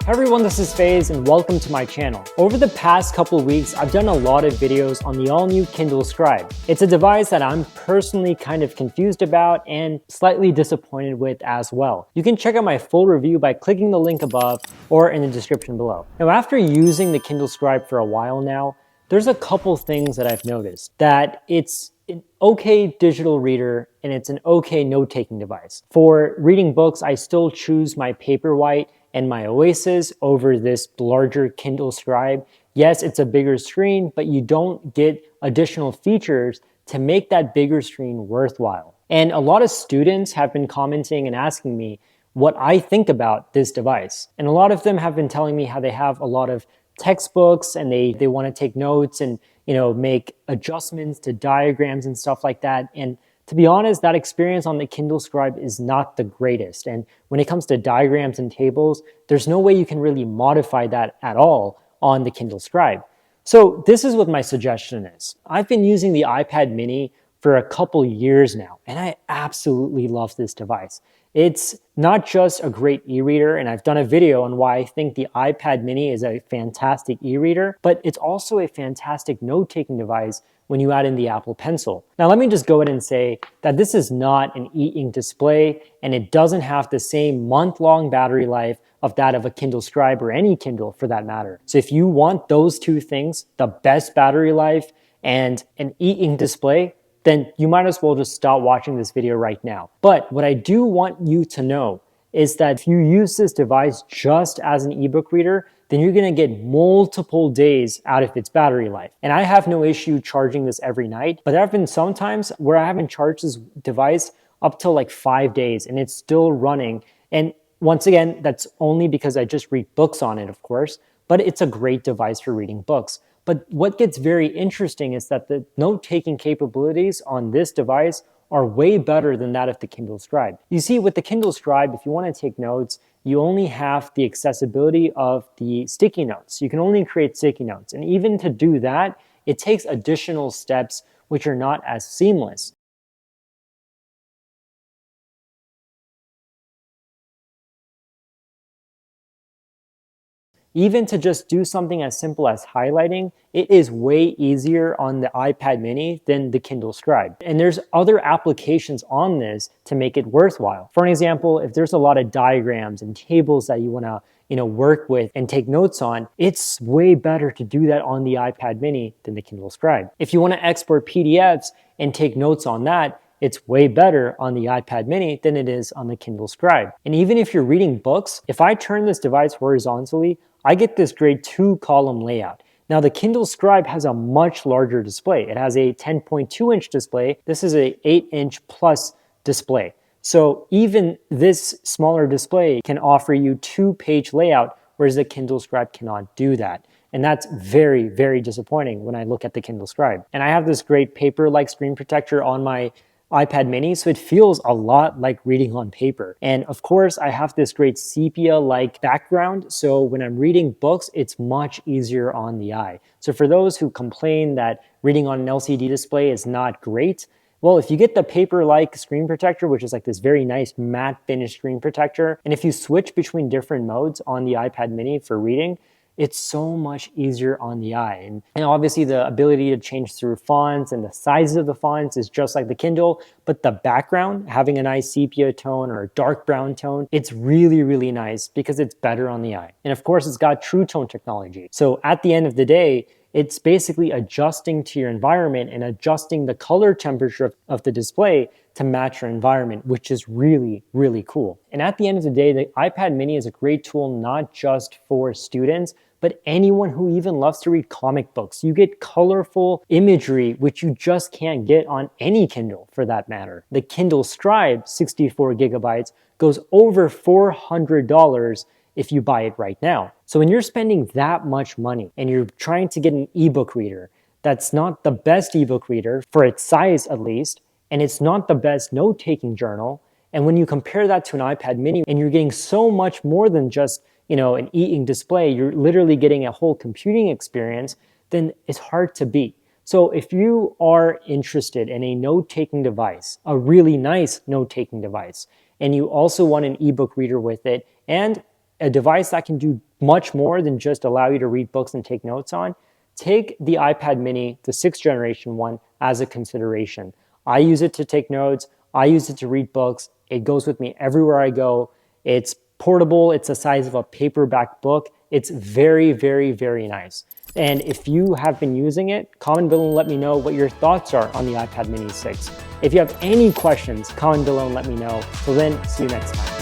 Hey everyone, this is FaZe and welcome to my channel. Over the past couple weeks, I've done a lot of videos on the all-new Kindle Scribe. It's a device that I'm personally kind of confused about and slightly disappointed with as well. You can check out my full review by clicking the link above or in the description below. Now, after using the Kindle Scribe for a while now, there's a couple things that I've noticed. That it's an okay digital reader and it's an okay note-taking device. For reading books, I still choose my Paperwhite and my Oasis over this larger Kindle Scribe. Yes, it's a bigger screen, but you don't get additional features to make that bigger screen worthwhile. And a lot of students have been commenting and asking me what I think about this device. And a lot of them have been telling me how they have a lot of textbooks and they want to take notes and make adjustments to diagrams and stuff like that. And to be honest, that experience on the Kindle Scribe is not the greatest. And when it comes to diagrams and tables, there's no way you can really modify that at all on the Kindle Scribe. So this is what my suggestion is. I've been using the iPad mini for a couple years now, and I absolutely love this device. It's not just a great e-reader, and I've done a video on why I think the iPad mini is a fantastic e-reader, but it's also a fantastic note-taking device when you add in the Apple Pencil. Now, let me just go ahead and say that this is not an e-ink display, and it doesn't have the same month-long battery life of that of a Kindle Scribe or any Kindle for that matter. So if you want those two things, the best battery life and an e-ink display, then you might as well just stop watching this video right now. But what I do want you to know is that if you use this device just as an ebook reader, then you're gonna get multiple days out of its battery life. And I have no issue charging this every night, but there have been some times where I haven't charged this device up till like 5 days and it's still running. And once again, that's only because I just read books on it, of course, but it's a great device for reading books. But what gets very interesting is that the note-taking capabilities on this device are way better than that of the Kindle Scribe. You see, with the Kindle Scribe, if you want to take notes, you only have the accessibility of the sticky notes. You can only create sticky notes. And even to do that, it takes additional steps which are not as seamless. Even to just do something as simple as highlighting, it is way easier on the iPad mini than the Kindle Scribe. And there's other applications on this to make it worthwhile. For an example, if there's a lot of diagrams and tables that you wanna work with and take notes on, it's way better to do that on the iPad mini than the Kindle Scribe. If you wanna export PDFs and take notes on that, it's way better on the iPad mini than it is on the Kindle Scribe. And even if you're reading books, if I turn this device horizontally, I get this great 2-column layout. Now the Kindle Scribe has a much larger display. It has a 10.2-inch display. This is a 8-inch plus display. So even this smaller display can offer you 2-page layout, whereas the Kindle Scribe cannot do that. And that's very, very disappointing when I look at the Kindle Scribe. And I have this great paper-like screen protector on my iPad mini, so it feels a lot like reading on paper. And of course, I have this great sepia-like background, so when I'm reading books, it's much easier on the eye. So for those who complain that reading on an LCD display is not great, well, if you get the paper-like screen protector, which is like this very nice matte finish screen protector, and if you switch between different modes on the iPad mini for reading, it's so much easier on the eye. And obviously the ability to change through fonts and the sizes of the fonts is just like the Kindle, but the background, having a nice sepia tone or a dark brown tone, it's really, really nice because it's better on the eye. And of course, it's got True Tone technology. So at the end of the day, it's basically adjusting to your environment and adjusting the color temperature of the display to match your environment, which is really, really cool. And at the end of the day, the iPad mini is a great tool, not just for students, but anyone who even loves to read comic books. You get colorful imagery, which you just can't get on any Kindle for that matter. The Kindle Scribe, 64 gigabytes, goes over $400 if you buy it right now. So when you're spending that much money and you're trying to get an ebook reader that's not the best ebook reader for its size at least, and it's not the best note-taking journal, and when you compare that to an iPad mini and you're getting so much more than just an e-ink display, you're literally getting a whole computing experience, then it's hard to beat. So if you are interested in a note-taking device, a really nice note-taking device, and you also want an ebook reader with it, and a device that can do much more than just allow you to read books and take notes on, take the iPad mini, the 6th generation one, as a consideration. I use it to take notes. I use it to read books. It goes with me everywhere I go. It's portable. It's the size of a paperback book. It's very, very, very nice. And if you have been using it, comment below and let me know what your thoughts are on the iPad mini 6. If you have any questions, comment below and let me know. Till then, see you next time.